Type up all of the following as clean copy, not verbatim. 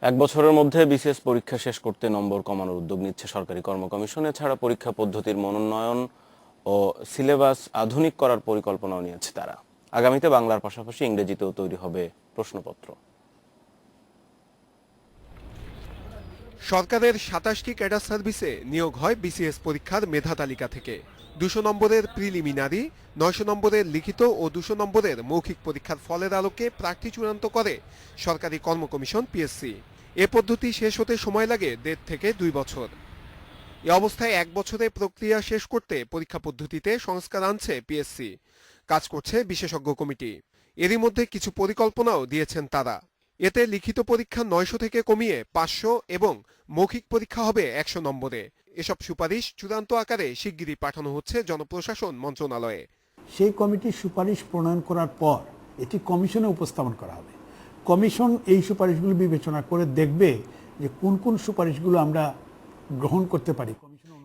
এক বছরের মধ্যে বিসিএস পরীক্ষা শেষ করতে নম্বর কমানোর উদ্যোগ নিচ্ছে সরকারি কর্ম কমিশন। এছাড়া পরীক্ষা পদ্ধতির মনোন্নয়ন ও সিলেবাস আধুনিক করার পরিকল্পনাও নিয়েছে তারা। আগামীতে বাংলার পাশাপাশি ইংরেজিতেও তৈরি হবে প্রশ্নপত্র। সরকারের ২৭টি ক্যাডার সার্ভিসে নিয়োগ হয় বিসিএস পরীক্ষার মেধা তালিকা থেকে। ২০০ নম্বরের প্রিলিমিনারি, ৯০০ নম্বরের লিখিত ও ২০০ নম্বরের মৌখিক পরীক্ষার ফলের আলোকে প্রার্থী চূড়ান্ত করে সরকারি কর্ম কমিশন পিএসসি। এ পদ্ধতি শেষ হতে সময় লাগে ১.৫ থেকে ২ বছর। এ অবস্থায় ১ বছরে প্রক্রিয়া শেষ করতে পরীক্ষা পদ্ধতিতে সংস্কার আনছে পিএসসি। কাজ করছে বিশেষজ্ঞ কমিটি। এরই মধ্যে কিছু পরিকল্পনাও দিয়েছেন তারা। এতে লিখিত পরীক্ষা ৯০০ থেকে কমিয়ে ৫০০ এবং মৌখিক পরীক্ষা হবে ১০০ নম্বরে। এসব সুপারিশ চূড়ান্ত আকারে শিগগিরই পাঠানো হচ্ছে জনপ্রশাসন মন্ত্রণালয়ে। সেই কমিটির সুপারিশ প্রণয়ন করার পর এটি কমিশনে উপস্থাপন করা হবে। কমিশন এই সুপারিশগুলো বিবেচনা করে দেখবে যে কোন কোন সুপারিশগুলো আমরা গ্রহণ করতে পারি।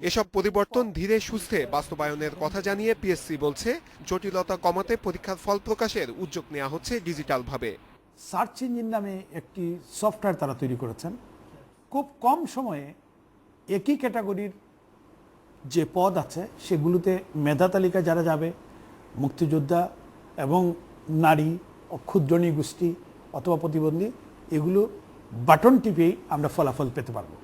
এসব পরিবর্তন ধীরে সুস্থে বাস্তবায়নের কথা জানিয়ে পিএসসি বলছে, জটিলতা কমাতে পরীক্ষার ফল প্রকাশের উদ্যোগ নেওয়া হচ্ছে ডিজিটালভাবে। সার্চ ইঞ্জিন নামে একটি সফটওয়্যার তারা তৈরি করেছেন। খুব কম সময়ে একই ক্যাটাগরির যে পদ আছে সেগুলোতে মেধা তালিকা যারা যাবে, মুক্তিযোদ্ধা এবং নারী, ক্ষুদ্র নৃগোষ্ঠী অথবা প্রতিবন্ধী, এগুলো বাটন টিপেই আমরা ফলাফল পেতে পারবো।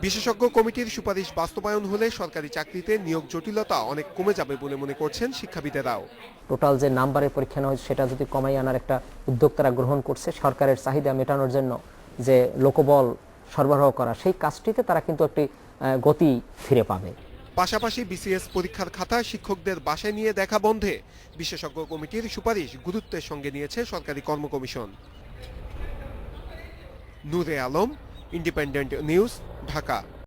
বিশেষজ্ঞ কমিটির সুপারিশ বাস্তবায়ন হলে সরকারি চাকরিতে নিয়োগ জটিলতা অনেক কমে যাবে বলে মনে করছেন শিক্ষাবিদেরাও। টোটাল যে নাম্বারের পরীক্ষা নেওয়া হয়েছে সেটা যদি কমাই আনার একটা উদ্যোগ তারা গ্রহণ করছে, সরকারের চাহিদা মেটানোর জন্য যে লোকবল সরবরাহ করা, সেই কাজটিতে তারা কিন্তু একটি গতি ফিরে পাবে। পাশাপাশি বিসিএস পরীক্ষার খাতা শিক্ষকদের বাসায় নিয়ে দেখা বন্ধে বিশেষজ্ঞ কমিটির সুপারিশ গুরুত্বের সঙ্গে নিয়েছে সরকারি কর্ম কমিশন। নূরে আলম, ইন্ডিপেন্ডেন্ট নিউজ, ঢাকা।